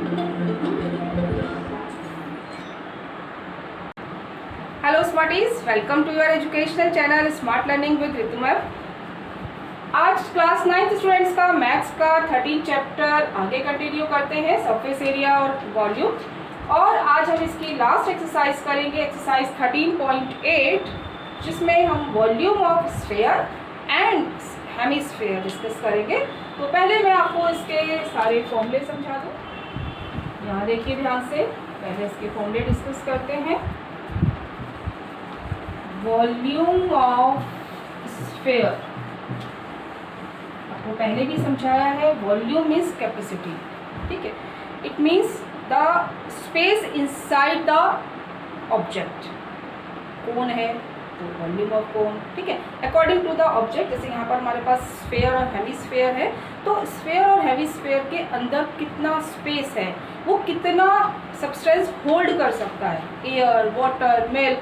Hello smarties, welcome to your educational channel smart learning with Ritu ma'am. आज class 9th students का maths का 13 chapter आगे continue करते हैं, सरफेस एरिया और वॉल्यूम। और आज हम इसकी लास्ट एक्सरसाइज करेंगे, एक्सरसाइज 13.8, जिसमें हम volume of sphere and hemisphere discuss करेंगे। तो पहले मैं आपको इसके सारे फॉर्मूले समझा दूँ। यहाँ देखिए ध्यान से, पहले इसके फॉर्मूले डिस्कस करते हैं। वॉल्यूम ऑफ स्फीयर आपको पहले भी समझाया है, वॉल्यूम इज कैपेसिटी, ठीक है। It means the space inside the object. Cone है तो वॉल्यूम ऑफ कोन, ठीक है, अकॉर्डिंग टू द ऑब्जेक्ट। जैसे यहाँ पर हमारे पास स्फीयर और हेमिस्फीयर है, तो स्फीयर और हेमिस्फीयर के अंदर कितना स्पेस है, वो कितना सब्सटेंस होल्ड कर सकता है, एयर, वाटर, मिल्क,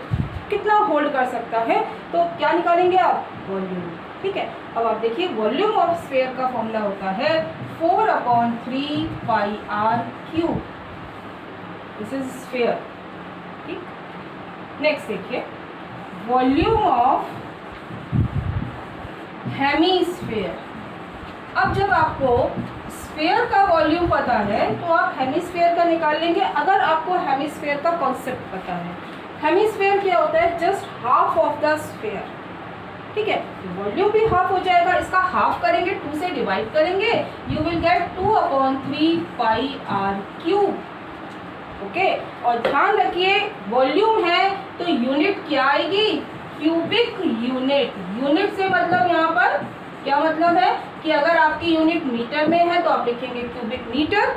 कितना होल्ड कर सकता है, तो क्या निकालेंगे आप, वॉल्यूम, ठीक है। अब आप देखिए वॉल्यूम ऑफ स्फीयर का फॉर्मूला होता है 4/3 pi are cube. This is sphere, ठीक। नेक्स्ट देखिए वॉल्यूम ऑफ हेमिस्फीयर। अब जब आपको स्फीयर का वॉल्यूम पता है तो आप हेमिस्फीयर का निकाल लेंगे, अगर आपको हेमिस्फीयर का कॉन्सेप्ट पता है। हेमिस्फीयर क्या होता है, just half of the sphere, ठीक है। वॉल्यूम भी हाफ हो जाएगा, इसका हाफ करेंगे, 2 से डिवाइड करेंगे, you will get 2/3 pi are cube, okay. और ध्यान रखिए वॉल्यूम है तो यूनिट क्या आएगी, क्यूबिक यूनिट। यूनिट से मतलब यहाँ पर क्या मतलब है कि अगर आपकी यूनिट मीटर में है तो आप लिखेंगे क्यूबिक मीटर,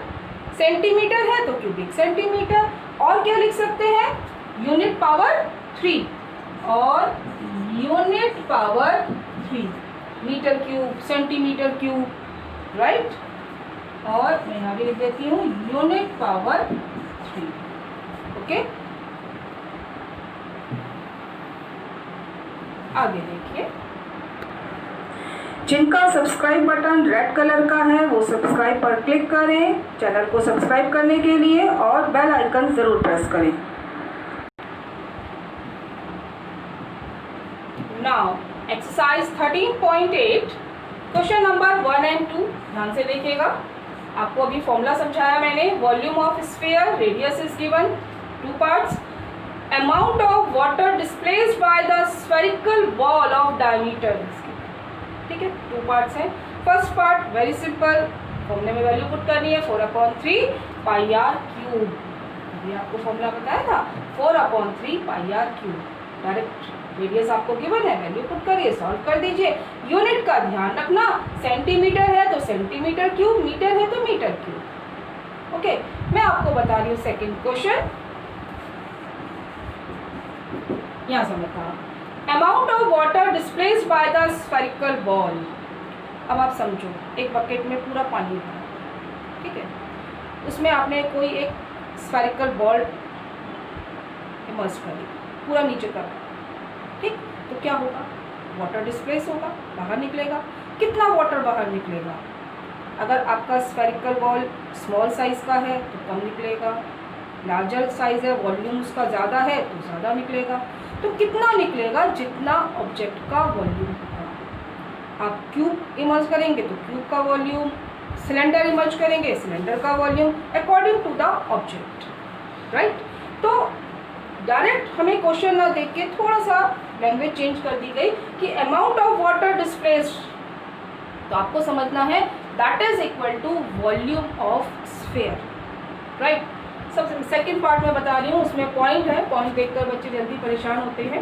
सेंटीमीटर है तो क्यूबिक सेंटीमीटर, और क्या लिख सकते हैं, यूनिट पावर 3 और unit power 3, metre cube, centimetre cube, right. और मैं यहाँ भी लिख देती हूँ यूनिट पावर 3, ओके। आगे देखिए, जिनका सब्सक्राइब बटन रेड कलर का है वो सब्सक्राइब पर क्लिक करें चैनल को सब्सक्राइब करने के लिए, और बेल आइकन जरूर प्रेस करें। Now exercise 13.8, question number 1 and 2 ध्यान से देखिएगा। आपको अभी फॉर्मूला समझाया मैंने, volume of sphere, radius is given, 2 parts, amount of water displaced by the spherical ball of diameter, ठीक है। 2 पार्ट्स हैं। फर्स्ट पार्ट वेरी सिंपल, फॉर्मूले में वैल्यू पुट करनी है 4/3 पाई आर क्यूब। अभी आपको फॉर्मूला बताया था 4/3 pi are cube. Direct radius आपको गिवन है, वैल्यू पुट करिए, सॉल्व कर दीजिए। यूनिट का ध्यान रखना, सेंटीमीटर है तो सेंटीमीटर क्यूब, मीटर है तो मीटर क्यूब, ओके। मैं आपको बता रही हूँ सेकेंड क्वेश्चन, यहाँ से लिखा amount of water displaced by the spherical ball. अब आप समझो, एक बकेट में पूरा पानी भरा, ठीक है, उसमें आपने कोई एक स्फेरिकल बॉल इमर्ज करी, पूरा नीचे कर, ठीक। तो क्या होगा, वाटर डिस्प्लेस होगा, बाहर निकलेगा। कितना वाटर बाहर निकलेगा, अगर आपका स्फेरिकल बॉल स्मॉल साइज का है तो कम निकलेगा, लार्जर साइज है, वॉल्यूम उसका ज़्यादा है तो ज़्यादा निकलेगा। तो कितना निकलेगा, जितना ऑब्जेक्ट का वॉल्यूम होगा। आप क्यूब इमर्ज करेंगे तो क्यूब का वॉल्यूम, सिलेंडर इमर्ज करेंगे सिलेंडर का volume, according to the object, right. तो डायरेक्ट हमें क्वेश्चन ना देख के थोड़ा सा लैंग्वेज चेंज कर दी गई कि अमाउंट ऑफ वाटर डिस्प्लेस्ड, तो आपको समझना है that is equal to volume of sphere, right. सब सेकंड पार्ट में बता रही हूँ, उसमें पॉइंट है, पॉइंट देखकर बच्चे जल्दी परेशान होते हैं।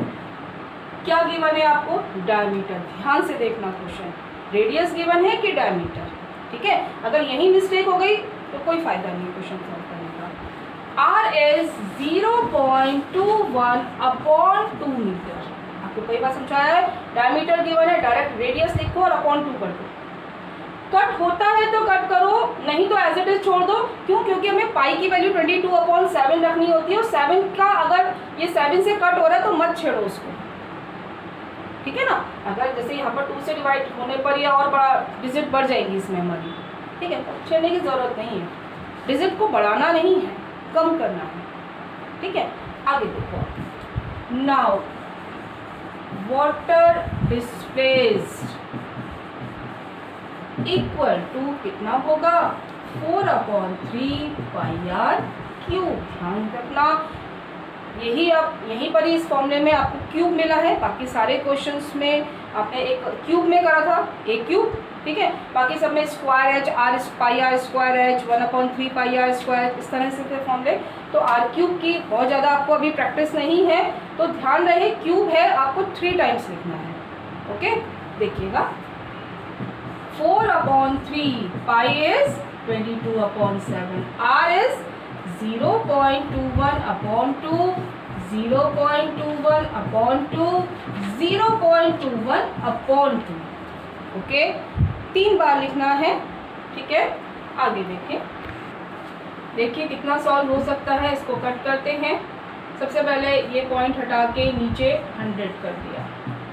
क्या गिवन है आपको, डायमीटर। ध्यान से देखना क्वेश्चन, रेडियस गिवन है कि डायमीटर, ठीक है। अगर यही मिस्टेक हो गई तो कोई फायदा नहीं क्वेश्चन सॉल्व करने का। R is 0.21/2 metre. आपको कई बार समझाया है, डायमीटर गिवन है, डायरेक्ट रेडियस लिखो और अपॉन 2 कर दो। कट होता है तो कट करो, नहीं तो एज इट इज छोड़ दो। क्यों, क्योंकि हमें पाई की वैल्यू 22/7 रखनी होती है, और 7 का अगर ये 7 से कट हो रहा है तो मत छेड़ो उसको, ठीक है ना। अगर जैसे यहाँ पर 2 से डिवाइड होने पर या और बड़ा डिजिट बढ़ जाएंगी इसमें हमारी, ठीक है, छेड़ने की ज़रूरत नहीं है। डिजिट को बढ़ाना नहीं है, कम करना है, ठीक है। आगे देखो, now water displaced equal to कितना होगा, 4/3πr³। ध्यान रखना, यहीं पर ही इस फॉर्मूले में आपको क्यूब मिला है। बाकी सारे क्वेश्चंस में आपने एक क्यूब में करा था, एक क्यूब, ठीक है। बाकी सब में square h, r pi r square h, 1/3πr², इस तरह से थे फॉर्मूले। तो आर क्यूब की बहुत ज़्यादा आपको अभी प्रैक्टिस नहीं है, तो ध्यान रहे क्यूब है आपको 3 टाइम्स लिखना है, ओके। देखिएगा, 4/3π इज 22/7, r इज 0.21/2, 0.21/2, 0.21/2, ओके। 3 बार लिखना है, ठीक है। आगे देखिए कितना सॉल्व हो सकता है। इसको कट करते हैं। सबसे पहले ये पॉइंट हटा के नीचे 100 कर दिया,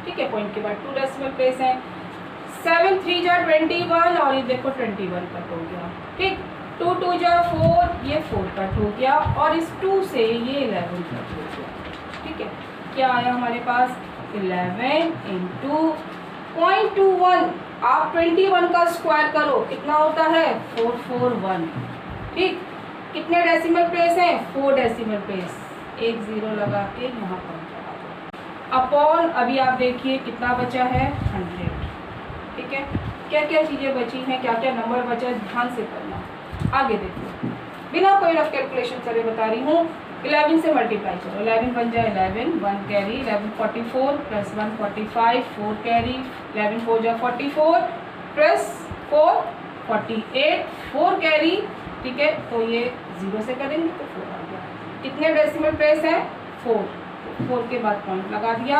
ठीक है। पॉइंट के बाद 2 डेसिमल प्लेस हैं। 7 3 जा 21 और ये देखो 21 कट हो गया, ठीक। 2 2 जा 4, ये 4 कट हो गया और इस 2 से ये 11 कट हो गया, ठीक है। क्या आया हमारे पास, 11 × 0.21। आप 21 का स्क्वायर करो, कितना होता है, 441, ठीक। कितने डेसिमल प्लेस हैं, 4 डेसिमल प्लेस, एक 0 लगा के यहाँ पर लगा दो। अपॉन अभी आप देखिए कितना बचा है, 100, ठीक है। क्या क्या चीज़ें बची हैं, क्या क्या नंबर बचा है, ध्यान से करना। आगे देखिए, बिना कोई रफ कैलकुलेशन करे बता रही हूँ। 11 से मल्टीप्लाई करो, 11 बन जाए 11, 1 कैरी, 11 44 + 1 45, 4 कैरी, 11 4 जा 44 + 4 48, 4 कैरी, ठीक है। तो ये 0 से करेंगे तो 4 आ गया। कितने डेसिमल प्लेस है, 4, 4 के बाद पॉइंट लगा दिया।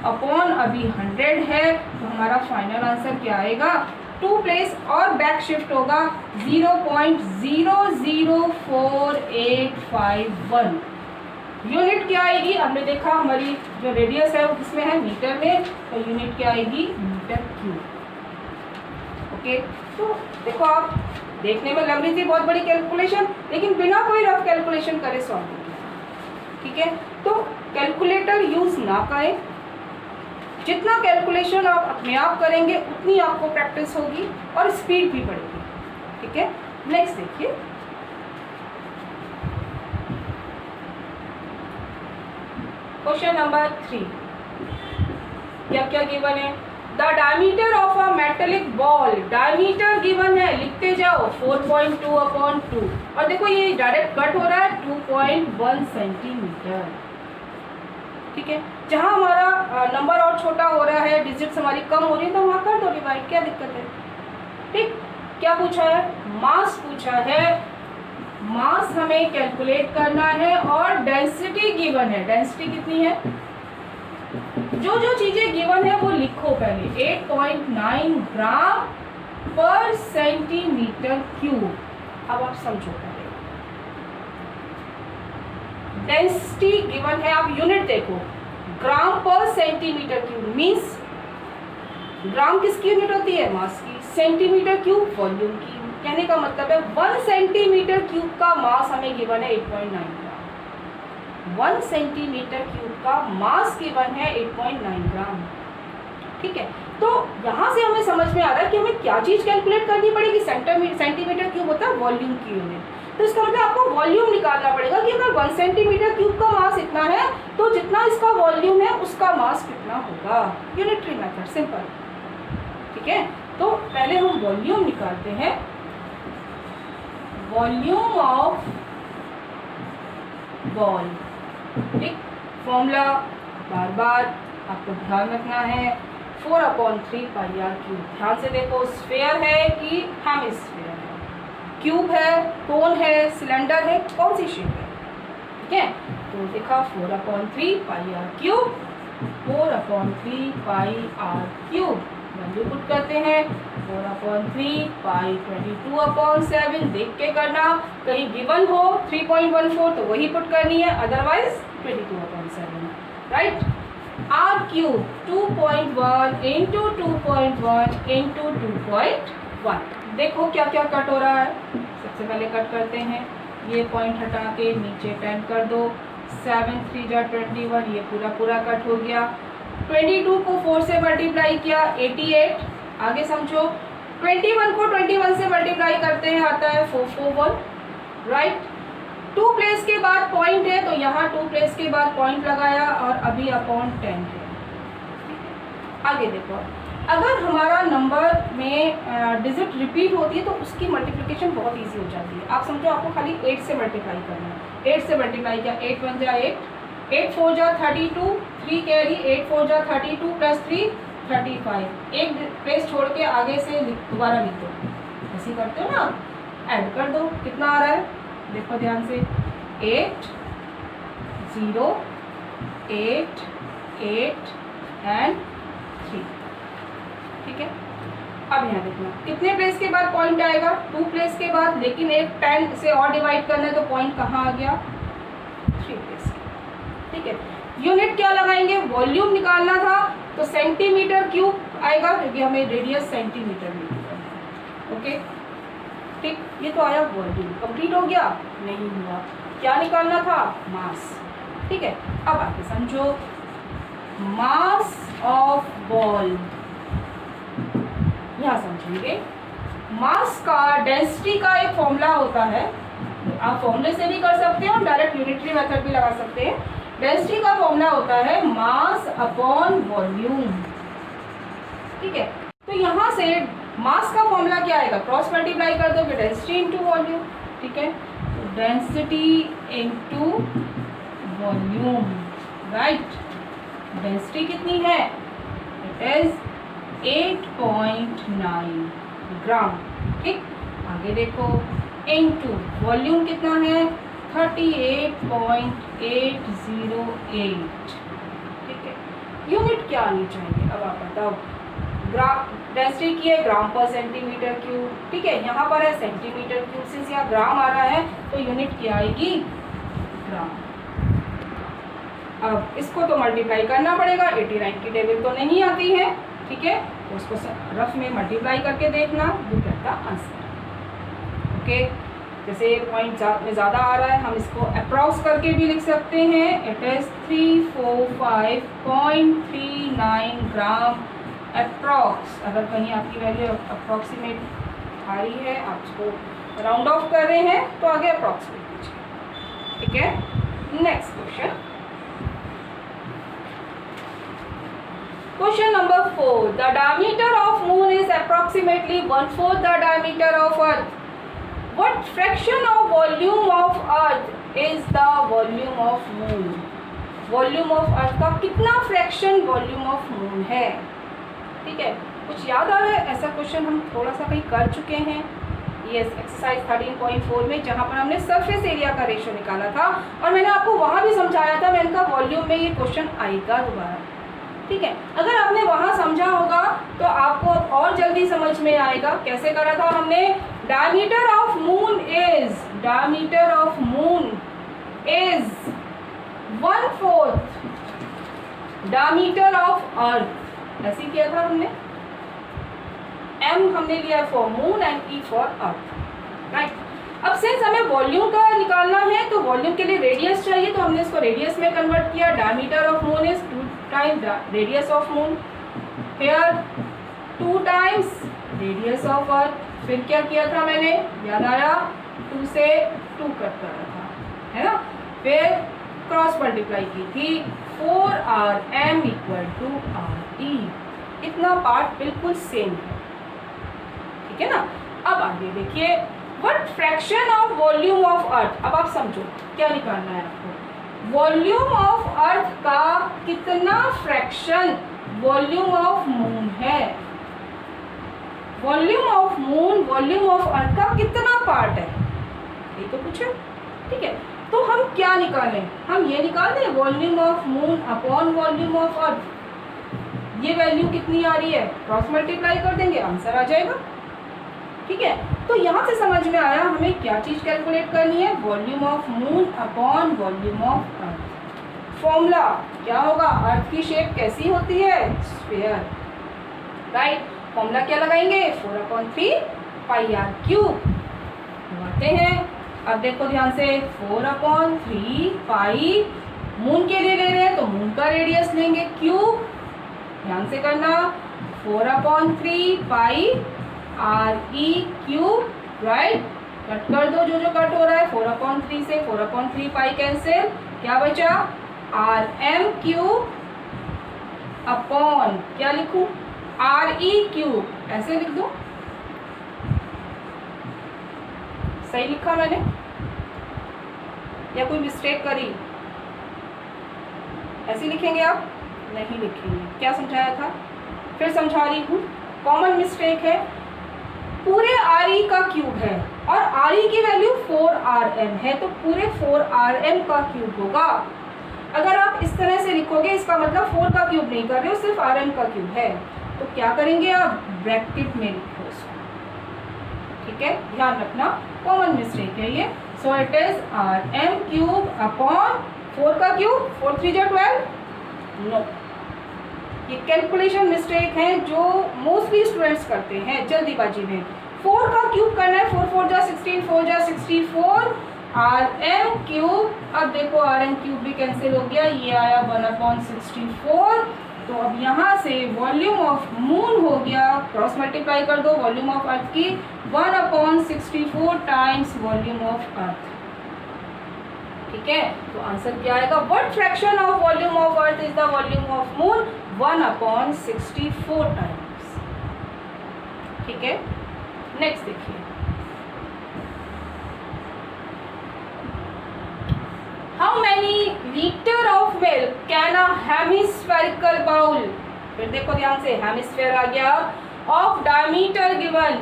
अपॉन अभी 100 है, तो हमारा फाइनल आंसर क्या आएगा, 2 प्लेस और बैक शिफ्ट होगा, 0.004851। यूनिट क्या आएगी, हमने देखा हमारी जो रेडियस है वो किसमें है, मीटर में, तो यूनिट क्या आएगी, मीटर क्यूब, ओके। तो देखो, आप देखने में लग रही थी बहुत बड़ी कैलकुलेशन, लेकिन बिना कोई रफ कैलकुलेशन करे सॉल्व हो गया, ठीक है। तो कैलकुलेटर यूज ना करें। जितना कैलकुलेशन आप अपने आप करेंगे उतनी आपको प्रैक्टिस होगी और स्पीड भी बढ़ेगी, ठीक है। नेक्स्ट देखिए, क्वेश्चन नंबर 3। क्या क्या गिवन है, the diameter of a metallic ball, diameter given है, लिखते जाओ, 4.2/2, और देखो ये डायरेक्ट कट हो रहा है 2.1 सेंटीमीटर, ठीक है। जहाँ हमारा नंबर और छोटा हो रहा है, डिजिट्स हमारी कम हो रही है, तो वहाँ कर दो डिवाइड, क्या दिक्कत है, ठीक। क्या पूछा है, मास पूछा है। मास हमें कैलकुलेट करना है और डेंसिटी गिवन है। डेंसिटी कितनी है, जो जो चीजें गिवन है वो लिखो पहले। 8.9 ग्राम पर सेंटीमीटर क्यूब। अब आप समझो पहले, डेंसिटी गिवन है, आप यूनिट देखो, ग्राम पर सेंटीमीटर क्यूब मीन्स ग्राम किसकी यूनिट होती है, मास की, सेंटीमीटर क्यूब वॉल्यूम की। कहने का मतलब है 1 सेंटीमीटर क्यूब का मास हमें गिवन है 8.9 ग्राम। 1 सेंटीमीटर क्यूब का मास गिवन है 8.9 ग्राम, ठीक है। तो यहाँ से हमें समझ में आ रहा है कि हमें क्या चीज़ कैलकुलेट करनी पड़ेगी, सेंटीमीटर क्यूब होता है वॉल्यूम की यूनिट। तो इसका मतलब आपको वॉल्यूम निकालना पड़ेगा कि अगर 1 सेंटीमीटर क्यूब का मास इतना है तो जितना इसका वॉल्यूम है उसका मास कितना होगा। यूनिटरी मेथड, सिंपल, ठीक है। तो पहले हम वॉल्यूम निकालते हैं। वॉल्यूम ऑफ बॉल, ठीक। फॉर्मूला बार बार आपको ध्यान रखना है, 4/3πr³। ध्यान से देखो, स्फीयर है कि हेमिस्फीयर है, क्यूब है, कोन है, सिलेंडर है, कौन सी शेप है, ठीक है। तो देखा 4/3πr³, 4/3πr³। वैल्यू पुट करते हैं, 4/3 22/7। देख के करना, कहीं गिवन हो 3.14 तो वही पुट करनी है, अदरवाइज 22/7, राइट। r³ 2.1 × 2.1 × 2.1। देखो क्या क्या कट हो रहा है। सबसे पहले कट करते हैं, ये पॉइंट हटा के नीचे 10 कर दो, 7 3 जा 21, ये पूरा पूरा कट हो गया। 22 को 4 से मल्टीप्लाई किया 88, आगे समझो। 21 को 21 से मल्टीप्लाई करते हैं, आता है 441, राइट। 2 प्लेस के बाद पॉइंट है तो यहाँ 2 प्लेस के बाद पॉइंट लगाया और अभी अपॉन 10 है। आगे देखो, अगर हमारा नंबर में डिजिट रिपीट होती है तो उसकी मल्टीप्लिकेशन बहुत इजी हो जाती है। आप समझो आपको खाली 8 से मल्टीप्लाई करना है। 8 से मल्टीप्लाई किया, 8 1 जा 8, 8 4 जा 32, 3 कैरी, 8 4 जा 32 प्लस 3 35। एक प्लेस छोड़ के आगे से दोबारा लिख दो, ऐसे ही करते हो ना, ऐड कर दो। कितना आ रहा है देखो ध्यान से, 8 0 8 8 एंड 3, ठीक है। अब यहाँ देखना कितने प्लेस के बाद पॉइंट आएगा, 2 प्लेस के बाद, लेकिन एक 10 से और डिवाइड करना है तो पॉइंट कहाँ आ गया, 3 प्लेस, ठीक है। यूनिट क्या लगाएंगे, वॉल्यूम निकालना था तो सेंटीमीटर क्यूब आएगा क्योंकि हमें रेडियस सेंटीमीटर में करना है, ओके ठीक। ये तो आया वॉल्यूम, कंप्लीट हो गया, नहीं हुआ। क्या निकालना था, मास, ठीक है। अब आगे समझो, मास ऑफ बॉल, यहाँ समझेंगे। मास का डेंसिटी का एक फॉर्मूला होता है, आप फॉर्मूले से भी कर सकते हो, डायरेक्ट यूनिटरी मेथड भी लगा सकते हैं। डेंसिटी का फॉर्मूला होता है मास अपॉन वॉल्यूम, ठीक है। तो यहाँ से मास का फॉर्मूला क्या आएगा, क्रॉस मल्टीप्लाई कर दोगे, डेंसिटी इंटू वॉल्यूम, ठीक है। तो density into volume, right. Density कितनी है, इट इज 8.9 ग्राम, ठीक। आगे देखो, इनटू वॉल्यूम कितना है, 38.808, ठीक है। यूनिट क्या आनी चाहिए, अब आप बताओ। डेंसिटी की है ग्राम पर सेंटीमीटर क्यूब, ठीक है। यहाँ पर है सेंटीमीटर क्यूब, सिंस यहाँ ग्राम आ रहा है तो यूनिट क्या आएगी, ग्राम। अब इसको तो मल्टीप्लाई करना पड़ेगा, 89 की टेबल तो नहीं आती है, ठीक है। तो उसको रफ में मल्टीप्लाई करके देखना, वो कहता आंसर, ओके। जैसे पॉइंट में ज़्यादा आ रहा है, हम इसको अप्रॉक्स करके भी लिख सकते हैं, इट इज़ 345.39 ग्राम अप्रॉक्स। अगर कहीं आपकी वैल्यू अप्रॉक्सीमेट आ रही है, आप इसको राउंड ऑफ कर रहे हैं तो आगे अप्रॉक्स लिख दीजिए, ठीक है। Next question, Question number 4. The diameter of moon is approximately 1/4 the diameter of Earth. What fraction of volume of Earth is the volume of moon? Volume of Earth का कितना फ्रैक्शन वॉल्यूम ऑफ मून है, ठीक है। कुछ याद आ रहा है, ऐसा क्वेश्चन हम थोड़ा सा कहीं कर चुके हैं, यस, एक्सरसाइज 13.4 में, जहाँ पर हमने सरफेस एरिया का रेशियो निकाला था और मैंने आपको वहाँ भी समझाया था, मैंने कहा वॉल्यूम में ये क्वेश्चन आएगा दोबारा, ठीक है। अगर आपने वहाँ समझा होगा तो आपको और जल्दी समझ में आएगा। कैसे करा था हमने, diameter of moon is 1/4 diameter of earth, ऐसे किया था हमने। M हमने लिया for moon and E for earth, right. अब सिंस हमें वॉल्यूम का निकालना है तो वॉल्यूम के लिए रेडियस चाहिए, तो हमने इसको रेडियस में कन्वर्ट किया। Diameter of moon is 2 times radius of moon, here 2 times radius of earth. फिर क्या किया था मैंने, याद आया, 2 से 2 कट कर रहा था, है ना। फिर क्रॉस मल्टीप्लाई की थी, 4RM = RE। इतना पार्ट बिल्कुल सेम है, ठीक है ना। अब आगे देखिए, what fraction of volume of अर्थ। अब आप समझो क्या निकालना है आपको, वॉल्यूम ऑफ अर्थ का कितना फ्रैक्शन वॉल्यूम ऑफ मून है। Volume of moon volume of अर्थ का कितना पार्ट है, ये तो पूछे, ठीक है। तो हम क्या निकालें, हम ये निकाल दें volume of moon upon volume of अर्थ। ये वैल्यू कितनी आ रही है, क्रॉस मल्टीप्लाई कर देंगे, आंसर आ जाएगा, ठीक है। तो यहाँ से समझ में आया हमें क्या चीज़ कैलकुलेट करनी है, volume of moon upon volume of earth. Formula क्या होगा, अर्थ की शेप कैसी होती है, स्फीयर, राइट। फॉर्मूला क्या लगाएंगे, 4/3 पाई आर क्यूब लगाते हैं। अब देखो ध्यान से 4/3 पाई मून के लिए ले रहे हैं तो मून का रेडियस लेंगे क्यूब, ध्यान से करना 4/3 पाई आर ई क्यूब, राइट। कट कर दो जो जो कट हो रहा है, 4/3 से 4/3 पाई कैंसिल, क्या बचा आर एम क्यूब अपॉन क्या लिखूं आर ई क्यूब, ऐसे लिख दो, सही लिखा मैंने या कोई मिस्टेक करी? ऐसे लिखेंगे आप? नहीं लिखेंगे। क्या समझाया था, फिर समझा रही हूँ, कॉमन मिस्टेक है। पूरे आर ई का क्यूब है और आर ई की वैल्यू 4rm है, तो पूरे 4rm का क्यूब होगा। अगर आप इस तरह से लिखोगे इसका मतलब 4 का क्यूब नहीं कर रहे हो, सिर्फ rm का क्यूब है, तो क्या करेंगे आप ब्रैकेट में लिखो इसको, ठीक है, ध्यान रखना, कॉमन मिस्टेक है ये। So it is rm cube upon 4 का क्यूब, 4 3 जा 12, नो, ये कैलकुलेशन मिस्टेक है जो मोस्टली स्टूडेंट्स करते हैं जल्दीबाजी में। 4 का क्यूब करना है, 4 4 जा 16, 4 जा 64, rm क्यूब। अब देखो rm क्यूब भी कैंसिल हो गया, ये आया 1/64। तो अब यहाँ से वॉल्यूम ऑफ मून हो गया, क्रॉस मल्टीप्लाई कर दो वॉल्यूम ऑफ अर्थ की, 1/64 टाइम्स वॉल्यूम ऑफ अर्थ, ठीक है। तो आंसर क्या आएगा, what fraction of volume of earth is the volume of moon, 1/64 times, ठीक है। नेक्स्ट देखिए, how many litre of milk can a hemispherical bowl, फिर देखो ध्यान से, हेमिस्फेयर आ गया, ऑफ डायमीटर गिवन,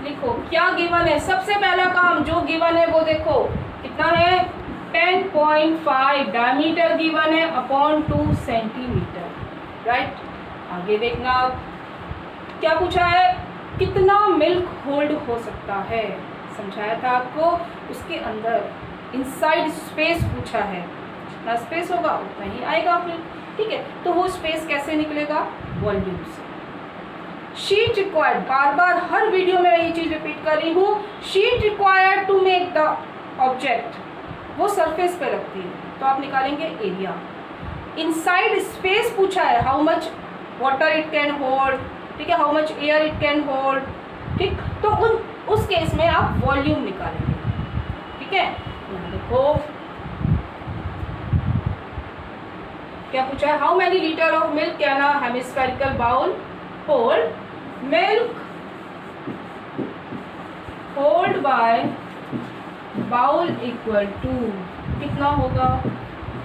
लिखो क्या गिवन है, सबसे पहला काम जो गिवन है वो देखो कितना है 10.5 डायमीटर गिवन है अपॉन 2 सेंटीमीटर, राइट। आगे देखना क्या पूछा है, कितना मिल्क होल्ड हो सकता है, समझाया था आपको, उसके अंदर इनसाइड स्पेस पूछा है, जितना स्पेस होगा उतना ही आएगा मिल्क, ठीक है। तो वो स्पेस कैसे निकलेगा, वॉल्यूम से। शीट रिक्वायर्ड, बार बार हर वीडियो में ये चीज रिपीट कर रही हूँ, sheet required to make the object, वो सरफेस पे लगती है, तो आप निकालेंगे एरिया। इनसाइड स्पेस पूछा है, how much water it can hold, ठीक है, how much air it can hold, ठीक, तो उस केस में आप वॉल्यूम निकालेंगे, ठीक है। देखो क्या पूछा है, how many litre of milk can a hemispherical bowl hold, milk hold by bowl equal to, कितना होगा,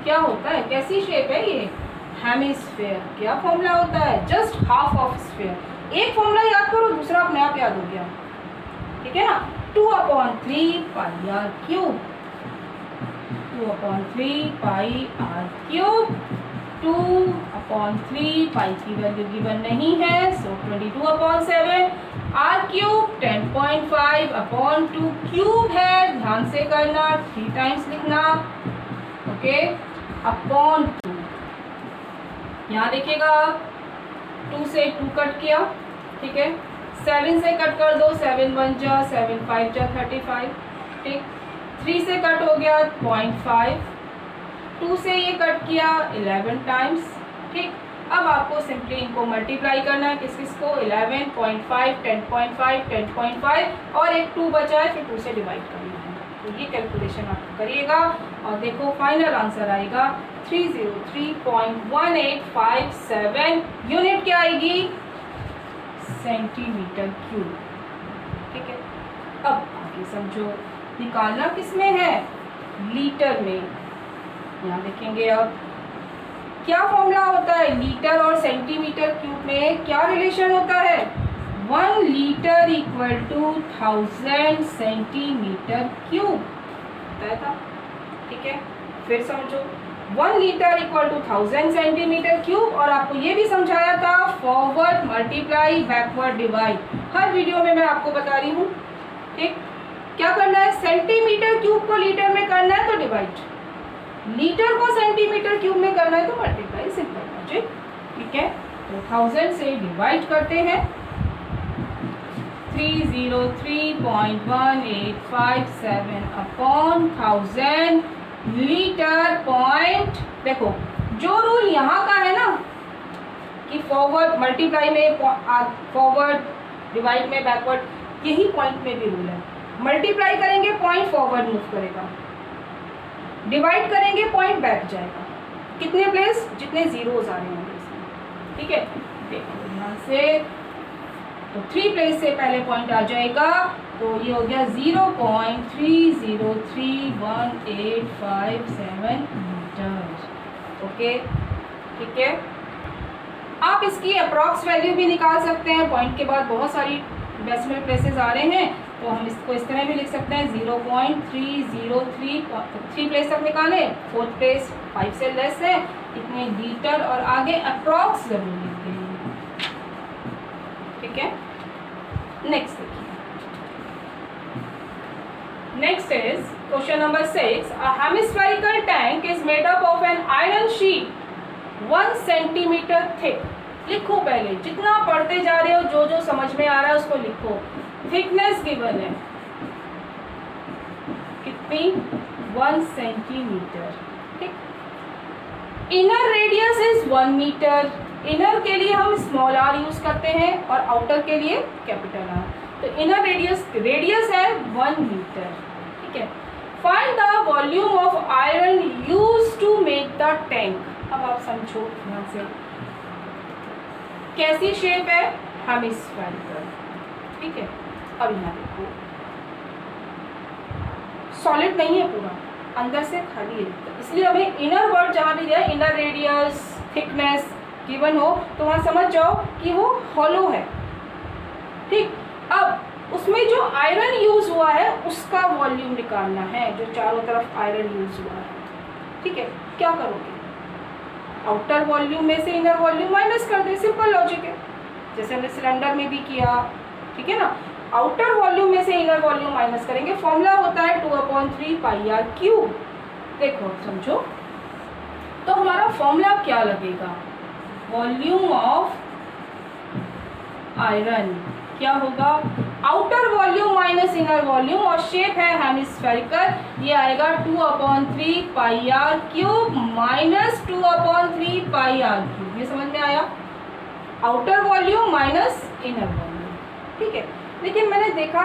क्या होता है, कैसी शेप है ये, हेमिस्फेयर, क्या फॉर्मूला होता है, जस्ट हाफ ऑफ स्फेयर। एक फॉर्मूला याद करो, दूसरा अपने आप याद हो गया, ठीक है ना, 2/3 pi are cube, 2/3 pi are cube, 2/3 pi की वैल्यू गिवन नहीं है, सो 22/7, आर क्यूब 10.5/2 क्यूब है, ध्यान से करना, 3 टाइम्स लिखना, ओके, अपॉन 2, यहाँ देखिएगा 2 से 2 कट किया, ठीक है, 7 से कट कर दो, 7 1 जा 7 5 जा 35, ठीक, 3 से कट हो गया 0.5, 2 से ये कट किया 11 टाइम्स, ठीक। अब आपको सिंपली इनको मल्टीप्लाई करना है, किस किस को, 11.5 10.5 10.5 और एक 2 बचा है, फिर 2 से डिवाइड करना है, तो ये कैलकुलेशन आप करिएगा और देखो फाइनल आंसर आएगा 303.1857, यूनिट क्या आएगी, सेंटीमीटर क्यूब, ठीक है। अब आगे समझो, निकालना किस में है, लीटर में, यहाँ देखेंगे अब क्या फॉर्मूला होता है, लीटर और सेंटीमीटर क्यूब में क्या रिलेशन होता है, 1 litre equal to 1000 centimetre cube बताया था, ठीक है। फिर समझो 1 litre equal to 1000 centimetre cube, और आपको ये भी समझाया था फॉरवर्ड मल्टीप्लाई बैकवर्ड डिवाइड, हर वीडियो में मैं आपको बता रही हूँ, ठीक। क्या करना है, सेंटीमीटर क्यूब को लीटर में करना है तो डिवाइड, लीटर को सेंटीमीटर क्यूब में करना है तो मल्टीप्लाई, सिंपल लॉजिक, ठीक है। तो 1000 से डिवाइड करते हैं, 303.1857 अपॉन 1000 लीटर पॉइंट। देखो जो रूल यहाँ का है ना कि फॉरवर्ड मल्टीप्लाई में फॉरवर्ड, डिवाइड में बैकवर्ड, यही पॉइंट में भी रूल है। मल्टीप्लाई करेंगे पॉइंट फॉरवर्ड मूव करेगा, डिवाइड करेंगे पॉइंट बैक जाएगा। कितने प्लेस? जितने जीरोज आ रहे होंगे इसमें, ठीक है। देखो यहाँ से तो 3 प्लेस से पहले पॉइंट आ जाएगा, तो ये हो गया 0.303185 मीटर। ओके, ठीक है। आप इसकी अप्रॉक्स वैल्यू भी निकाल सकते हैं। पॉइंट के बाद बहुत सारी डेसिमल प्लेसेस आ रहे हैं, तो हम इसको इस तरह भी लिख सकते हैं 0.303, 3 प्लेस तक निकाले, 4th प्लेस 5 से लेस है, इतने लीटर, और आगे अप्रॉक्स जरूर लिख देंगे, ठीक है। नेक्स्ट देखिए, next is question number 6। A hemispherical tank is made up of an iron sheet 1 centimetre thick. लिखो पहले, जितना पढ़ते जा रहे हो जो जो समझ में आ रहा है उसको लिखो। थिकनेस गिवन है कितनी? 1 सेंटीमीटर, ठीक। Inner radius is 1 metre. Inner के लिए हम स्मॉल आर यूज करते हैं और आउटर के लिए कैपिटल आर। तो इनर रेडियस है 1 मीटर, ठीक है। Find the volume of iron use to make the tank. अब आप समझो ध्यान से, कैसी शेप है? हेमिस्फेरिकल, ठीक है। अब यहाँ देखो, सॉलिड नहीं है पूरा, अंदर से खाली है, इसलिए हमें इनर वर्ड जहाँ भी दिया है, इनर रेडियस, थिकनेस गिवन हो, तो वहाँ समझ जाओ कि वो हॉलो है, ठीक। अब उसमें जो आयरन यूज हुआ है उसका वॉल्यूम निकालना है, जो चारों तरफ आयरन यूज हुआ है, ठीक है। क्या करोगे? आउटर वॉल्यूम में से इनर वॉल्यूम माइनस कर दे, सिंपल लॉजिक है, जैसे हमने सिलेंडर में भी किया, ठीक है ना। आउटर वॉल्यूम में से इनर वॉल्यूम माइनस करेंगे, फॉर्मूला होता है 2/3 पाई आर क्यूब। देखो समझो, तो हमारा फॉर्मूला क्या लगेगा? वॉल्यूम ऑफ आयरन क्या होगा? Outer volume minus inner volume, और शेप है हेमिस्फेरिकल, ये आएगा 2/3 pi are cube minus 2/3 pi are cube. ये समझ में आया? Outer volume minus inner volume, ठीक है। लेकिन मैंने देखा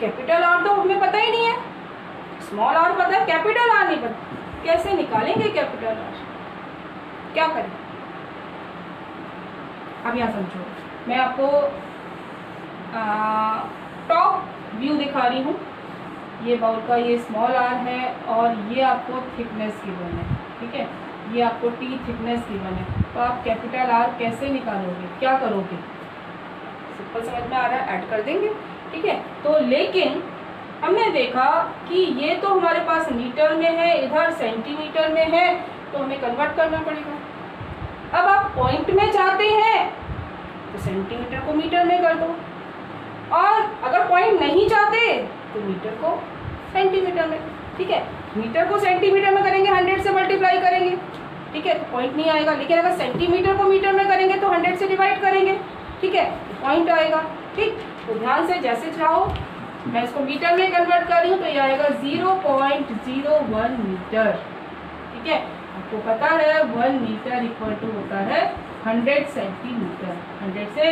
कैपिटल आर तो हमें पता ही नहीं है, स्मॉल आर पता है, कैपिटल आर नहीं पता, कैसे निकालेंगे कैपिटल आर? क्या करें? अब यहाँ समझो, मैं आपको टॉप व्यू दिखा रही हूँ। ये बाउल का ये स्मॉल आर है और ये आपको थिकनेस गिवन है, ठीक है। ये आपको टी थिकनेस गिवन है, तो आप कैपिटल आर कैसे निकालोगे? क्या करोगे? सिंपल समझ में आ रहा है, ऐड कर देंगे, ठीक है। तो लेकिन हमने देखा कि ये तो हमारे पास मीटर में है, इधर सेंटीमीटर में है, तो हमें कन्वर्ट करना पड़ेगा। अब आप पॉइंट में चाहते हैं तो सेंटीमीटर को मीटर में कर दो, और अगर पॉइंट नहीं चाहते तो मीटर को सेंटीमीटर में, ठीक है। मीटर को सेंटीमीटर में करेंगे 100 से मल्टीप्लाई करेंगे, ठीक है, तो पॉइंट नहीं आएगा। लेकिन अगर सेंटीमीटर को मीटर में करेंगे तो 100 से डिवाइड करेंगे, ठीक है, तो पॉइंट आएगा, ठीक। तो ध्यान से जैसे चाहो, मैं इसको मीटर में कन्वर्ट कर रही हूँ, तो ये आएगा 0.01 मीटर, ठीक है। आपको पता है 1 मीटर इक्वल टू होता है 100 सेंटीमीटर। 100 से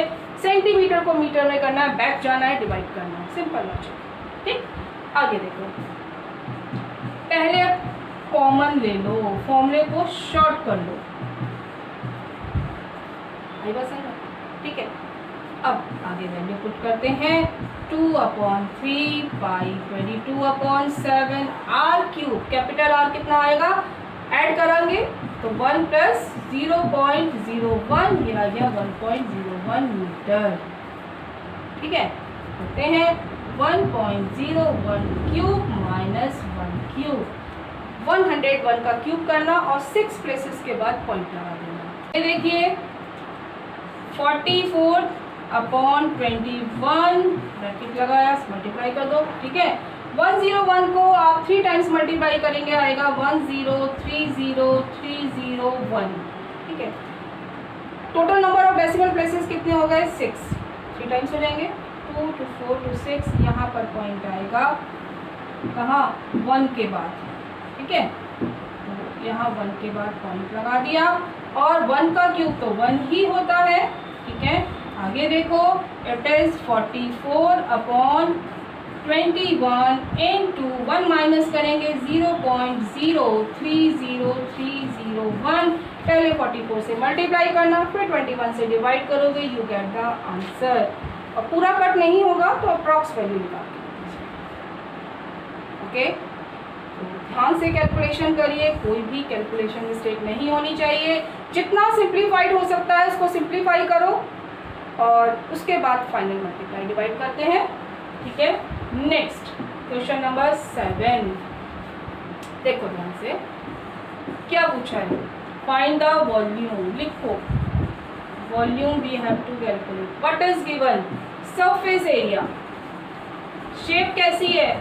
सेंटीमीटर को मीटर में करना है, बैक जाना है, डिवाइड करना है, सिंपल लॉजिक, ठीक। आगे देखो, पहले कॉमन ले लो, फॉर्मूले को शॉर्ट कर लो, आई बस है ना, ठीक है। अब आगे वैल्यू पुट करते हैं, 2/3 पाई 22/7 आर क्यूब। कैपिटल आर कितना आएगा? ऐड करेंगे तो 1 + 0.01, ये आ गया 1.01 मीटर, ठीक है। करते हैं 1.01 क्यूब माइनस 1 क्यूब, 101 का क्यूब करना और 6 प्लेसेस के बाद पॉइंट लगा देना। ये देखिए 44/21 ब्रैकेट लगाया, मल्टीप्लाई कर दो, ठीक है। 101 को आप 3 टाइम्स मल्टीप्लाई करेंगे, आएगा 1030301, ठीक है। Total number of decimal places कितने हो गए? 6, 3 टाइम्स हो जाएंगे, 2 to 4 to 6, यहाँ पर पॉइंट आएगा कहाँ, 1 के बाद, ठीक है। तो यहाँ 1 के बाद पॉइंट लगा दिया, और 1 का क्यूब तो 1 ही होता है, ठीक है। आगे देखो, it is 44 upon 21 into 1 minus करेंगे 0.030301, पहले 44 से मल्टीप्लाई करना, फिर 21 से डिवाइड करोगे, यू गेट द आंसर। और पूरा कट नहीं होगा तो अप्रॉक्स वैल्यू निकाल दीजिए, ओके। तो ध्यान से कैलकुलेशन करिए, कोई भी कैलकुलेशन मिस्टेक नहीं होनी चाहिए। जितना सिंप्लीफाइड हो सकता है उसको सिंप्लीफाई करो, और उसके बाद फाइनल मल्टीप्लाई डिवाइड करते हैं, ठीक है। नेक्स्ट क्वेश्चन नंबर 7, देखो ध्यान से क्या पूछा है, फाइंड द वॉल्यूम। लिखो volume we have to calculate. What is given, surface area, shape कैसी है,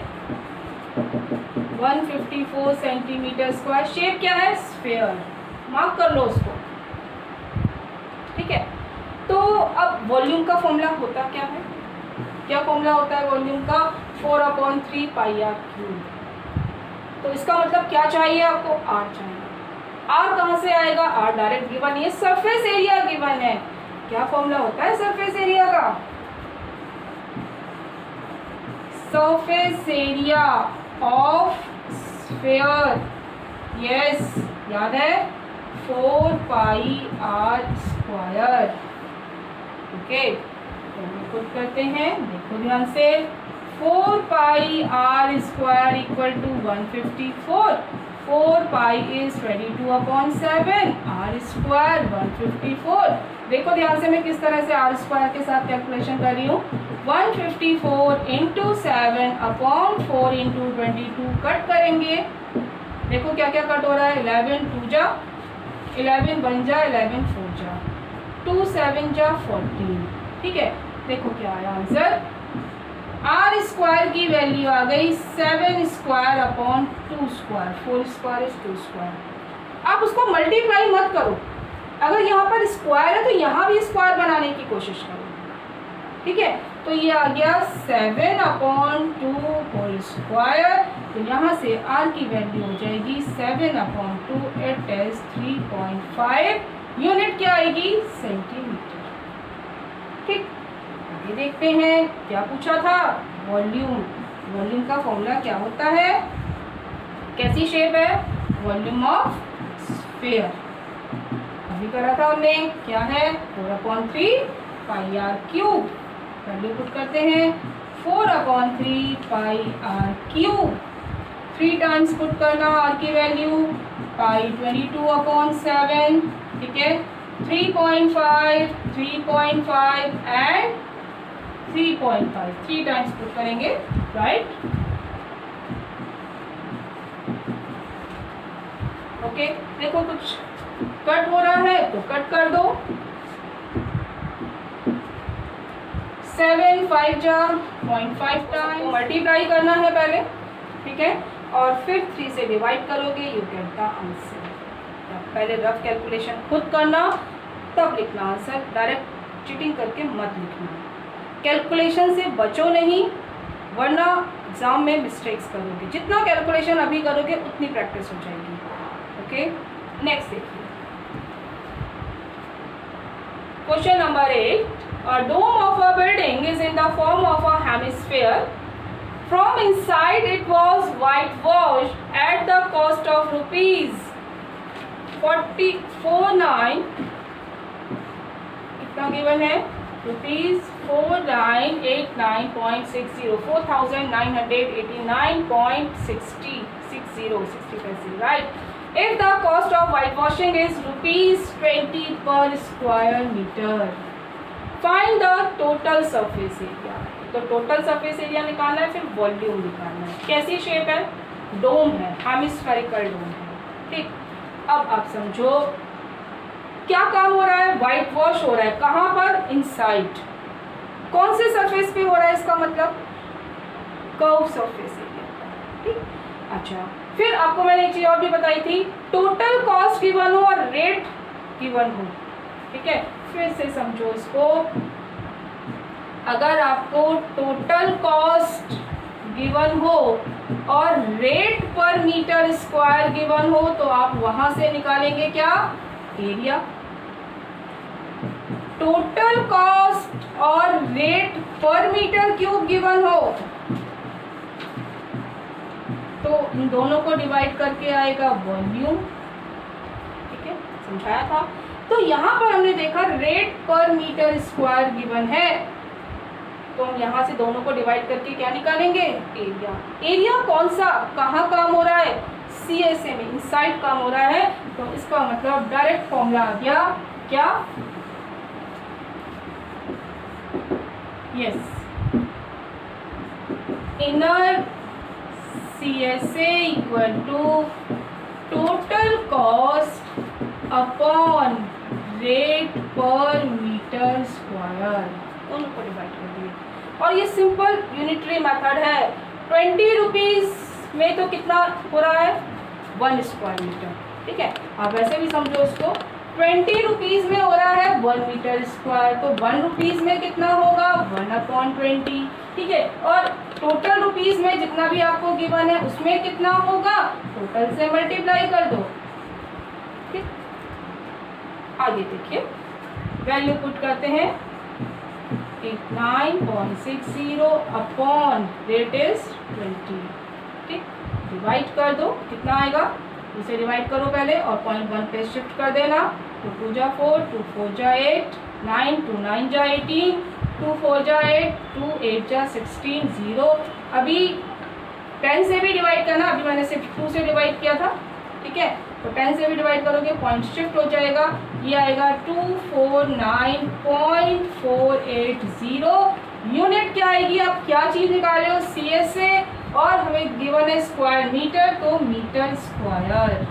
154 सेंटीमीटर स्क्वायर, शेप क्या है, स्फीयर, मार्क कर लो उसको, ठीक है। तो अब वॉल्यूम का फॉर्मूला होता क्या है, क्या फॉर्मूला होता है वॉल्यूम का, 4/3 पाई आर क्यूब। तो इसका मतलब क्या चाहिए आपको, आर चाहिए। आर कहाँ से आएगा, आर डायरेक्ट गिवन, ये सरफेस एरिया गिवन है। क्या फॉर्मूला होता है सरफेस एरिया का, surface area of sphere, yes याद है, 4 pi r square, okay. Put करते हैं, देखो ध्यान से, 4 pi r square equal to 154, 4 pi is 22/7, r square 154। देखो ध्यान से मैं किस तरह से आर स्क्वायर के साथ कैलकुलेशन कर रही हूँ, 154 इंटू 7/4 इंटू 22 कट करेंगे। देखो क्या क्या कट हो रहा है, 11 2 जा 11 1 जा 11 4 जा 2 7 जा 14, ठीक है। देखो क्या आया आंसर, आर स्क्वायर की वैल्यू आ गई 7 square upon 2 square, 4 square is 2 square. आप उसको मल्टीप्लाई मत करो, अगर यहाँ पर स्क्वायर है तो यहाँ भी स्क्वायर बनाने की कोशिश करो, ठीक है। तो ये आ गया 7/2 होल स्क्वायर, तो यहाँ से आर की वैल्यू हो जाएगी 7/2, इट इज 3.5, यूनिट क्या आएगी, सेंटीमीटर, ठीक। आगे देखते हैं क्या पूछा था, वॉल्यूम। वॉल्यूम का फॉर्मूला क्या होता है, कैसी शेप है, वॉल्यूम ऑफ स्फीयर, अभी करा था हमने, क्या है 4/3 pi are cube. Value put करते हैं, 4/3 pi are cube, 3 times put करना आर की वैल्यू, पाई 22/7, ठीक है। 3.5 3.5 एंड 3.5, 3 टाइम्स पुट करेंगे, राइट, ओके। देखो कुछ कट हो रहा है तो कट कर दो, 7 5 जा 0.5 टाइम मल्टीप्लाई करना है पहले, ठीक है, और फिर 3 से डिवाइड करोगे, यू गेट द आंसर। पहले रफ कैलकुलेशन खुद करना, तब लिखना आंसर, डायरेक्ट चीटिंग करके मत लिखना, कैलकुलेशन से बचो नहीं, वरना एग्जाम में मिस्टेक्स करोगे। जितना कैलकुलेशन अभी करोगे उतनी प्रैक्टिस हो जाएगी, ओके। नेक्स्ट देखिए, question number 8, a dome of a building is in the form of a hemisphere. From inside it was whitewashed at the cost of rupees 49, कितना गिवन है, rupees 4989.60, 4989.60, right? If the cost of whitewashing is rupees 20 per square meter, find the total surface area. तो total surface area निकालना है, फिर volume निकालना है। कैसी shape है, डोम है, हेमिस्फेरिकल डोम है, ठीक। अब आप समझो क्या काम हो रहा है, वाइट वॉश हो रहा है, कहाँ पर, इनसाइड। कौन से सरफेस पे हो रहा है, इसका मतलब कर्व सरफेस एरिया, ठीक। अच्छा, फिर आपको मैंने एक चीज और भी बताई थी, टोटल कॉस्ट गिवन हो और रेट गिवन हो, ठीक है। फिर से समझो इसको, अगर आपको टोटल कॉस्ट गिवन हो और rate per metre square given हो तो आप वहां से निकालेंगे क्या, एरिया। टोटल कॉस्ट और rate per metre cube given हो तो इन दोनों को डिवाइड करके आएगा वॉल्यूम। ठीक है, समझाया था। तो यहाँ पर हमने देखा rate per metre square given है तो हम यहाँ से दोनों को डिवाइड करके क्या निकालेंगे, एरिया। एरिया कौन सा, कहाँ काम हो रहा है, CSA में, इनसाइड काम हो रहा है। तो इसका मतलब डायरेक्ट फॉर्मूला आ गया क्या, yes, inner CSA equal to total cost upon rate per metre square, दोनों को डिवाइड कर दिए। और ये सिंपल यूनिटरी मेथड है। 20 रुपीज में तो कितना हो रहा है, 1 स्क्वायर मीटर। ठीक है, आप वैसे भी समझो उसको, 20 रुपीज में हो रहा है 1 मीटर स्क्वायर, तो 1 रुपीज में कितना होगा, 1/20। ठीक है, और टोटल रुपीज में जितना भी आपको गिवन है उसमें कितना होगा, टोटल से मल्टीप्लाई कर दो। ठीक, आगे देखिए, वैल्यू पुट करते हैं 89.60 अपॉन रेट इज 20। ठीक, डिवाइड कर दो, कितना आएगा, इसे डिवाइड करो पहले और पॉइंट 1 पे शिफ्ट कर देना। 2 2 जा 4, 2 4 जा 8, 9 2 9 जा 18, 2 4 जा 8, 2 8 जा 16, 0। अभी 10 से भी डिवाइड करना, अभी मैंने सिर्फ 2 से डिवाइड किया था। ठीक है, तो 10 से भी डिवाइड करोगे पॉइंट शिफ्ट हो जाएगा, ये आएगा 249.480। यूनिट क्या आएगी, आप क्या चीज़ निकाले हो, CSA, और हमें गिवन है स्क्वायर मीटर, तो मीटर स्क्वायर।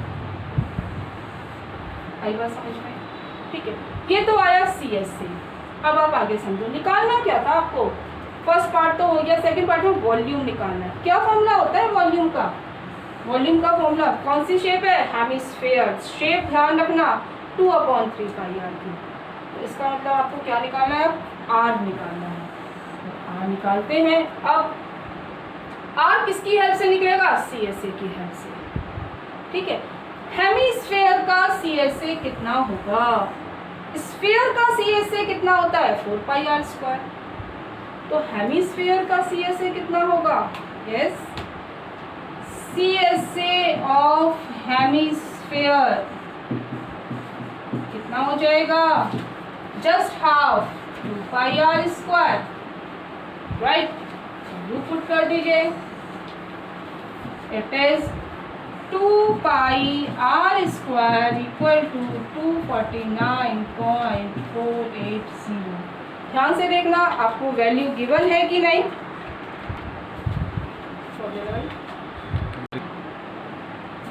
आई बात समझ में? ठीक है, ये तो आया CSA। अब आप आगे समझो, निकालना क्या था आपको, फर्स्ट पार्ट तो हो गया, सेकंड पार्ट में वॉल्यूम निकालना है। क्या फॉर्मूला होता है वॉल्यूम का, वॉल्यूम का फॉर्मूला कौन सी शेप है, हेमिस्फीयर शेप, ध्यान रखना 2/3 पाई आर की। तो इसका मतलब आपको क्या निकालना है, आर निकालना है। तो आर निकालते हैं। अब आर किसकी हेल्प से निकलेगा, CSA की हेल्प से। ठीक है, हेमिस्फीयर का CSA कितना होगा, स्फीयर का CSA कितना होता है, 4πr²। तो हेमिस्फीयर का CSA कितना होगा, यस, CSA ऑफ हेमिस्फीयर कितना हो जाएगा, just half 2πr², right. You put कर दीजिए, it is 2πr² equal to 249.480। ध्यान से देखना, आपको वैल्यू गिवन है कि नहीं,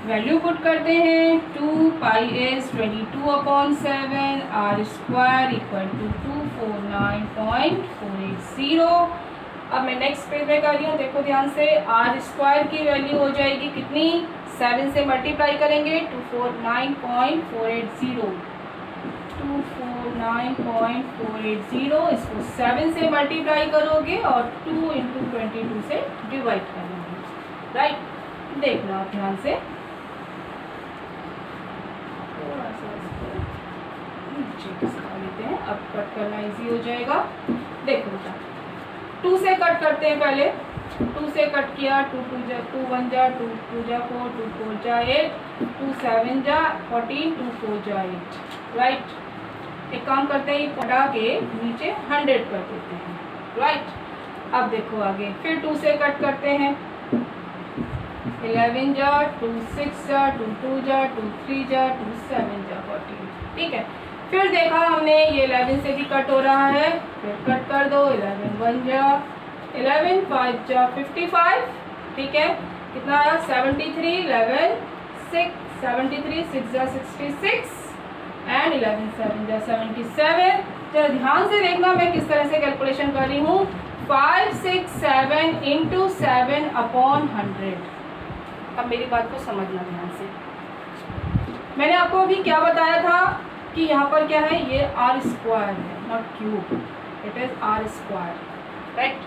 वैल्यू पुट करते हैं। 2π is 22/7, r² इक्वल टू 249.480। अब मैं नेक्स्ट पेज में कर रही हूँ, देखो ध्यान से, r² की वैल्यू हो जाएगी कितनी, 7 से मल्टीप्लाई करेंगे 249.480, 249.480, इसको 7 से मल्टीप्लाई करोगे और 2 × 22 से डिवाइड करोगे, राइट। देखना आप ध्यान से, थोड़ा सा इसको नीचे खिसका लेते हैं, अब कट करना इजी हो जाएगा। देखो बेटा, 2 से कट करते हैं पहले, 2 से कट किया, 2 1 जा 2 2 जा 4, 2 4 जा 8, 2 7 जा 14, 2 4 जा 8, राइट। एक काम करते हैं, पढ़ा के नीचे 100 कर देते हैं, राइट। अब देखो आगे, फिर 2 से कट करते हैं, 11 जा 2 6 जा 2 2 जा 2 3 जा 2 7 जा 14, ठीक है। फिर देखा हमने ये 11 से भी कट हो रहा है, फिर कट कर दो, 11 1 जा 11 5 जा 55, ठीक है। कितना आया, 73, 11 6 73, 6 जा 66 एंड 11 7 जा 77। चलो ध्यान से देखना मैं किस तरह से कैलकुलेशन कर रही हूँ, 567 × 7/100। अब मेरी बात को समझना ध्यान से, मैंने आपको अभी क्या बताया था कि यहाँ पर क्या है, ये r² है, not cube, it is r²। Right.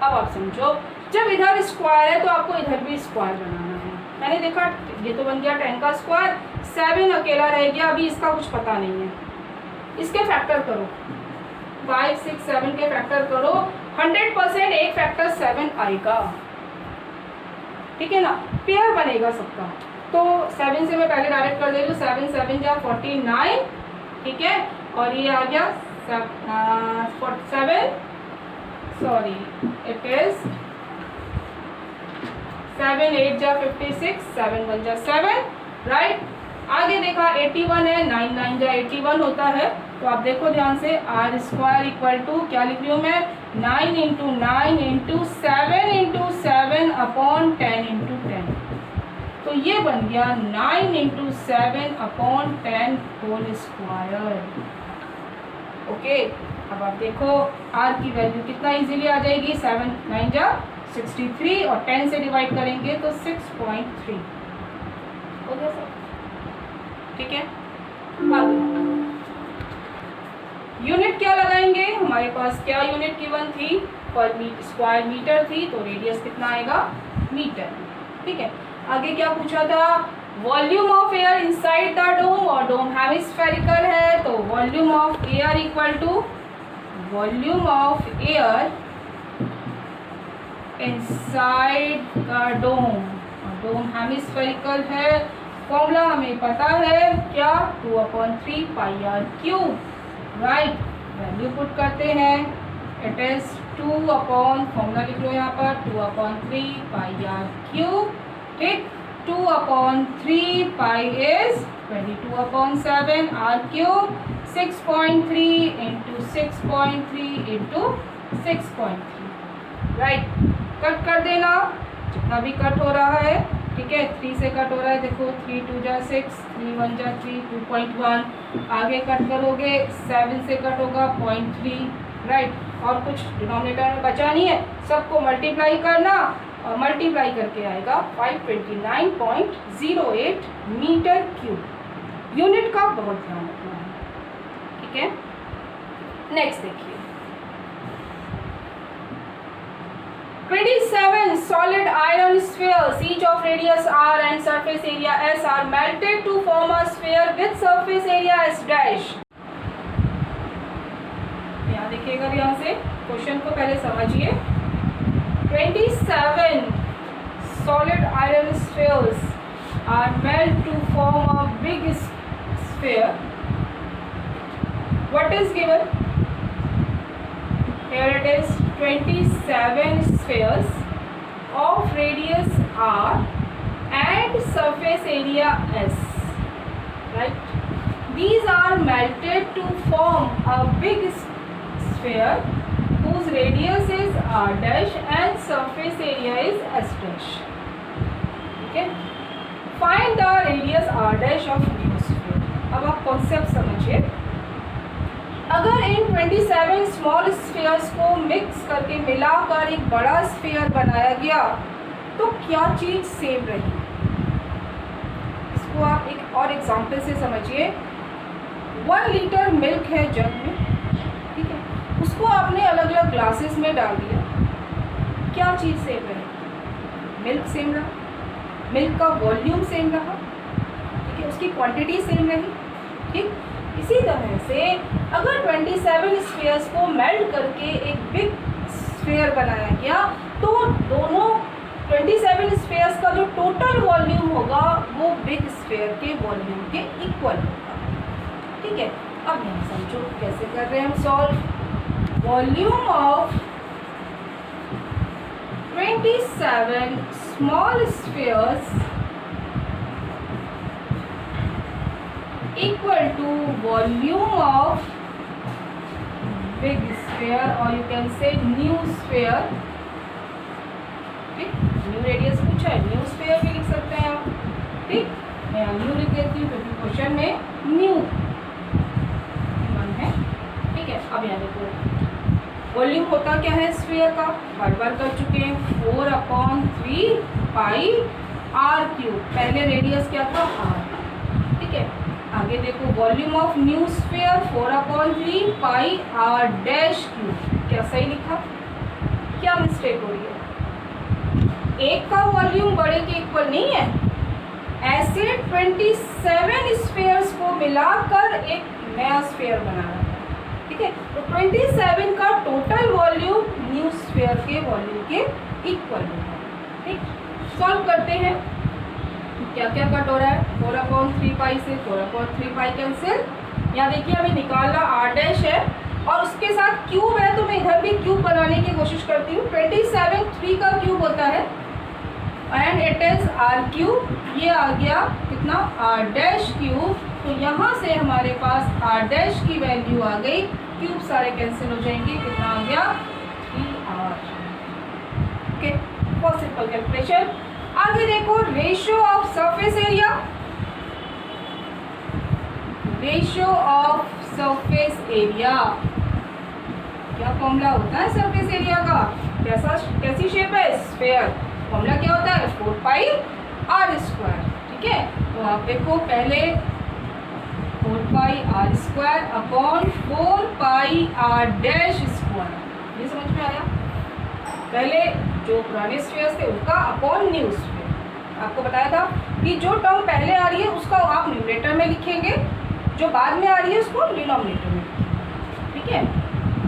अब आप समझो, जब इधर स्क्वायर है तो आपको इधर भी स्क्वायर बनाना है। मैंने देखा ये तो बन गया 10 का स्क्वायर, 7 अकेला रह गया, अभी इसका कुछ पता नहीं है। इसके फैक्टर करो, 5 6 7 के फैक्टर करो, 100% एक फैक्टर 7 आएगा, ठीक है ना, पेयर बनेगा सबका। तो 7 से मैं पहले डायरेक्ट कर दे रही हूँ, 7 7 जा 49, ठीक है, और ये आ गया 7, सॉरी इट इज 7 8 जा 56, 7 1 जा 7, राइट। आगे देखा 81 है, 9 9 जा 81 होता है। तो आप देखो ध्यान से, आर स्क्वायर इक्वल टू क्या लिख रही हूँ मैं, 9 इंटू 9 इंटू 7 अपॉन 10 इंटू 10। तो ये बन गया 9 into 7 upon 10 whole square. Okay, अब आप देखो आर की वैल्यू कितना इजीली आ जाएगी, 7 9 जा 63 और 10 से डिवाइड करेंगे तो 6.3 हो गया सर, ठीक है। आगे यूनिट क्या लगाएंगे, हमारे पास क्या यूनिट गिवन थी, पर स्क्वायर मीटर थी, तो रेडियस कितना आएगा, मीटर, ठीक है। आगे क्या पूछा था, volume of air inside the dome, और डोम हेमिस्फेरिकल है, तो volume of air equal to volume of air inside the dome, dome hemispherical है, फॉर्मूला हमें पता है क्या, 2/3 pi are cube, right. Value put करते हैं, इट इज 2 अपॉन, फॉर्मूला लिख लो यहाँ पर, 2/3 पाई आर क्यूब, ठीक। 2/3 pi is 22/7 R cube, 6.3 into 6.3 into 6.3, right. Cut कर देना जितना भी कट हो रहा है, ठीक है। 3 से कट हो रहा है, देखो 3 2 जा 6, 3 1 जा 3, 2.1। आगे कट करोगे 7 से कट होगा 0.3, राइट। और कुछ डिनोमिनेटर में बचा नहीं है, सबको मल्टीप्लाई करना, और मल्टीप्लाई करके आएगा 529.08 मीटर क्यूब। यूनिट का बहुत ध्यान रखना है, ठीक है। नेक्स्ट देखिए, 27 solid iron spheres, each of radius r and surface area s, are melted to form a sphere with surface area s dash। यहाँ देखिएगा, यहाँ से क्वेश्चन को पहले समझिए। 27 solid iron spheres are melted to form a big sphere. What is given? Here it is 27 spheres of radius r and surface area s, right. These are melted to form a big sphere whose radius is r dash and surface area is s dash, okay. Find the radius r dash of new sphere। अब आप concept समझिए, अगर इन 27 small spheres को mix करके मिलाकर एक बड़ा sphere बनाया गया तो क्या चीज़ सेम रही। इसको आप एक और एग्जांपल से समझिए। 1 लीटर मिल्क है जग में, ठीक है, उसको आपने अलग अलग ग्लासेस में डाल दिया, क्या चीज़ सेम रही, मिल्क सेम रहा, मिल्क का वॉल्यूम सेम रहा, ठीक है, उसकी क्वांटिटी सेम रही, ठीक। इसी तरह से अगर 27 स्फीयर्स को मेल्ट करके एक बिग स्फीयर बनाया गया तो दोनों 27 स्फीयर्स का जो टोटल वॉल्यूम होगा वो बिग स्फीयर के वॉल्यूम के इक्वल होगा, ठीक है। अब यहाँ समझो कैसे कर रहे हैं हम solve. Volume of 27 small spheres equal to volume of big sphere, or you can say new sphere, ठीक। न्यू रेडियस पूछा है, न्यू स्फीयर भी लिख सकते हैं आप, ठीक। मैं यहाँ न्यू लिख देती हूँ क्योंकि क्वेश्चन में न्यू वन है, ठीक है। अब यहाँ देखो वॉल्यूम होता क्या है स्फीयर का, बार कर चुके हैं, 4/3 पाई आर क्यूब। पहले रेडियस क्या था, r, ठीक है। आगे देखो volume of new sphere 4/3 pi R dash cube, क्या सही लिखा, क्या मिस्टेक हो रही है? एक का वॉल्यूम बड़े के इक्वल नहीं है। ऐसे 27 स्फीयर्स को मिलाकर एक नया स्फीयर बना रहा है, ठीक है। तो 27 का टोटल वॉल्यूम न्यू स्फीयर के वॉल्यूम के इक्वल होगा, ठीक। सॉल्व करते हैं। क्या क्या कट हो रहा है? 4/3 पाई से 4/3 पाई कैंसिल। यहाँ देखिए हमें निकालना r डैश है और उसके साथ क्यूब है, तो मैं इधर भी क्यूब बनाने की कोशिश करती हूँ। 27 3 का क्यूब होता है and it is r cube. ये आ गया कितना? r dash cube. तो यहाँ से हमारे पास r डैश की वैल्यू आ गई, क्यूब सारे कैंसिल हो जाएंगे। कितना आ गया? 3r। ओके, बहुत सिंपल कैलकुलेशन। आगे देखो, ratio of surface area. Ratio of surface area क्या फॉर्मूला होता है सरफेस एरिया का? कैसी शेप है? स्फीयर। फॉर्मूला क्या होता है? 4 पाई r स्क्वायर, ठीक है। तो आप देखो, पहले 4 पाई r स्क्वायर अपॉन 4 पाई r डैश स्क्वायर। ये समझ में आया? पहले जो पुराने स्फीयर्स थे उसका अपॉन न्यू स्फीयर। आपको बताया था कि जो टर्म पहले आ रही है उसका आप न्यूमरेटर में लिखेंगे, जो बाद में आ रही है उसको डिनोमिनेटर में लिखेंगे, ठीक है।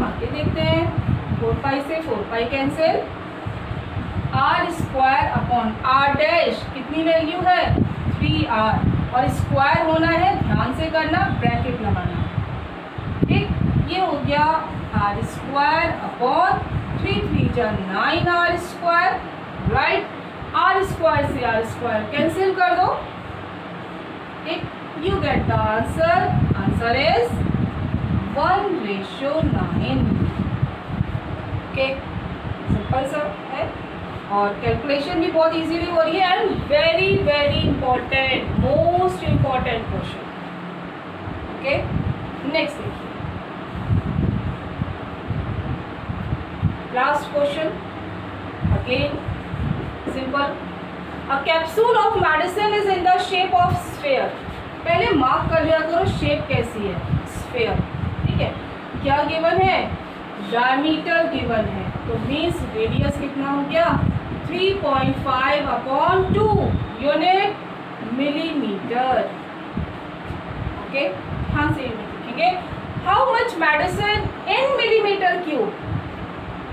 आगे देखते हैं। 4 पाई से 4 pi cancel. r square upon r dash कितनी वैल्यू है? 3r। और स्क्वायर होना है, ध्यान से करना, ब्रैकेट लगाना, ठीक। ये हो गया r स्क्वायर अपॉन 3 3 जा 9r square, right. r square से r स्क्वायर कैंसिल कर दो, ठीक। You get the answer. Answer is 1:9। Okay, simple सा है और कैलकुलेशन भी बहुत इजीली हो रही है and very very important, most important question. Okay, next देखिए, last question. Again simple. A capsule of medicine is in the shape of sphere. पहले मार्क कर लिया करो शेप कैसी है, स्फीयर, ठीक है। क्या गिवन है? डायमीटर गिवन है, तो मीन्स रेडियस कितना हो गया? 3.5/2 यूनिट मिलीमीटर। ओके, ध्यान से लिखेंगे। How much medicine in millimetre cube.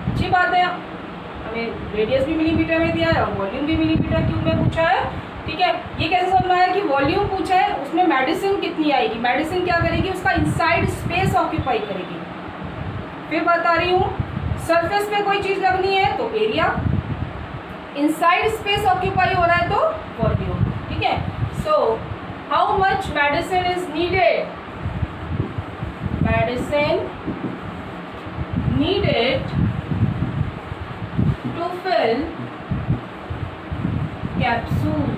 अच्छी बात है, हमें रेडियस भी मिलीमीटर में दिया है और वॉल्यूम भी मिलीमीटर क्यूब में पूछा है, ठीक है। ये कैसे समझ में आया कि वॉल्यूम पूछा है, उसमें मेडिसिन कितनी आएगी? मेडिसिन क्या करेगी? उसका इनसाइड स्पेस ऑक्यूपाई करेगी। फिर बता रही हूँ, सरफेस पे कोई चीज लगनी है तो एरिया, इनसाइड स्पेस ऑक्यूपाई हो रहा है तो वॉल्यूम, ठीक है। So how much medicine is needed? Medicine needed to fill capsule.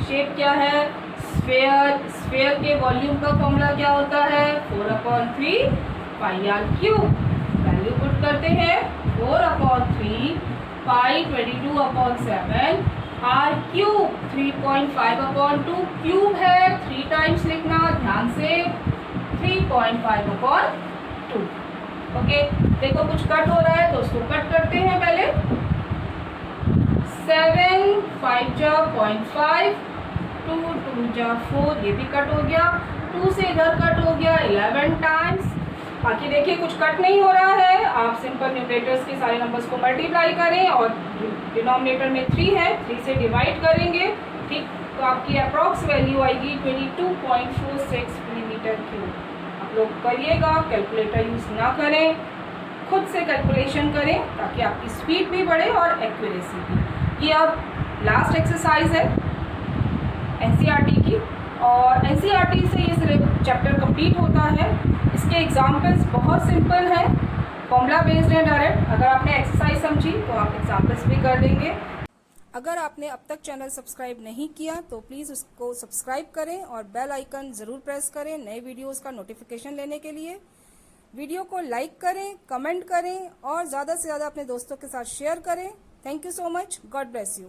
Shape क्या है? स्फीयर। स्फीयर के वॉल्यूम का फॉर्मूला क्या होता है? 4/3 pi r cube. Value put करते हैं, 4/3 पाई 22/7 r क्यूब। 3.5/2 क्यूब है, 3 टाइम्स लिखना, ध्यान से 3.5/2। ओके, देखो कुछ कट हो रहा है तो उसको कट करते हैं पहले। 7 5 जा 0.5, 2 2 जा 4, ये भी कट हो गया। 2 से इधर कट हो गया 11 टाइम्स। बाकी देखिए कुछ कट नहीं हो रहा है, आप सिंपल न्यूमरेटर्स के सारे नंबर्स को मल्टीप्लाई करें और डिनोमिनेटर में 3 है, 3 से डिवाइड करेंगे, ठीक। तो आपकी अप्रॉक्स वैल्यू आएगी 22.46 मिलीमीटर क्यूब। आप लोग करिएगा, कैलकुलेटर यूज़ ना करें, खुद से कैलकुलेशन करें ताकि आपकी स्पीड भी बढ़े और एक्यूरेसी भी। ये अब लास्ट एक्सरसाइज है एनसीईआरटी की, और एनसीईआरटी से ये सिर्फ चैप्टर कंप्लीट होता है। इसके एग्जाम्पल्स बहुत सिंपल हैं, फॉर्मूला बेस्ड हैं डायरेक्ट। अगर आपने एक्सरसाइज समझी तो आप एग्जाम्पल्स भी कर देंगे। अगर आपने अब तक चैनल सब्सक्राइब नहीं किया तो प्लीज़ उसको सब्सक्राइब करें और बेल आइकन ज़रूर प्रेस करें नए वीडियोस का नोटिफिकेशन लेने के लिए। वीडियो को लाइक करें, कमेंट करें और ज़्यादा से ज़्यादा अपने दोस्तों के साथ शेयर करें। Thank you so much. God bless you.